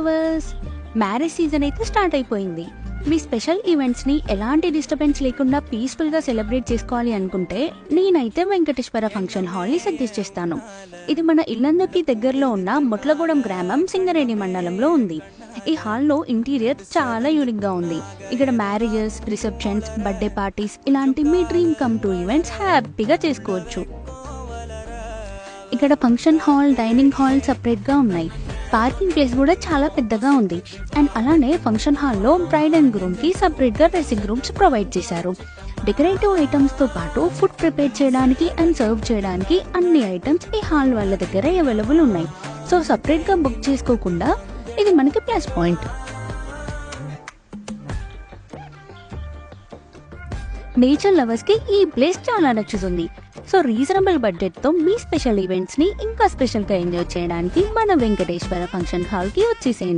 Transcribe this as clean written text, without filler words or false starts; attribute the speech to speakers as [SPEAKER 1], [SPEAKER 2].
[SPEAKER 1] Lovers, marriage season అయితే start అయిపోయింది. మీ special ఈవెంట్స్ని ఎలాంటి డిస్టర్బెన్స్ లేకుండా పీస్ఫుల్గా సెలబ్రేట్ చేసుకోవాలి అనుకుంటే నేనైతే వెంకటేశ్వర ఫంక్షన్ హాల్ని సజెస్ట్ చేస్తాను. ఇది మన ఇల్లందుకి దగ్గరలో ఉన్న మొట్లగూడెం గ్రామం సింగరేణి మండలంలో ఉంది. ఈ హాల్లో ఇంటీరియర్ చాలా యూనిక్గా ఉంది. ఇక్కడ మ్యారేజెస్, రిసెప్షన్స్, బర్త్డే పార్టీస్ ఇలాంటి మీ డ్రీమ్ కమ్ టు ఈవెంట్స్ హ్యాపీగా చేసుకోవచ్చు. ఇక్కడ ఫంక్షన్ హాల్, డైనింగ్ హాల్ సపరేట్గా ఉన్నాయి. పార్కింగ్ ప్లేస్ కూడా చాలా పెద్దగా ఉంది. అండ్ అలానే ఫంక్షన్ హాల్లో బ్రైడ్ అండ్ గ్రూమ్కి సపరేట్గా డ్రెస్సింగ్ రూమ్స్ ప్రొవైడ్ చేశారు. డెకరేటివ్ ఐటమ్స్తో పాటు ఫుడ్ ప్రిపేర్ చేయడానికి అండ్ సర్వ్ చేయడానికి అన్ని ఐటమ్స్ ఈ హాల్ వాళ్ళ దగ్గర అవైలబుల్ ఉన్నాయి. సో సపరేట్గా బుక్ చేసుకోకుండా ఇది మనకి ప్లస్ పాయింట్. నేచర్ లవర్స్కి ఈ ప్లేస్ చాలా నచ్చుతుంది. సో రీజనబుల్ బడ్జెట్తో మీ స్పెషల్ ఈవెంట్స్ని ఇంకా స్పెషల్గా ఎంజాయ్ చేయడానికి మన వెంకటేశ్వర ఫంక్షన్ హాల్కి వచ్చేసేయండి.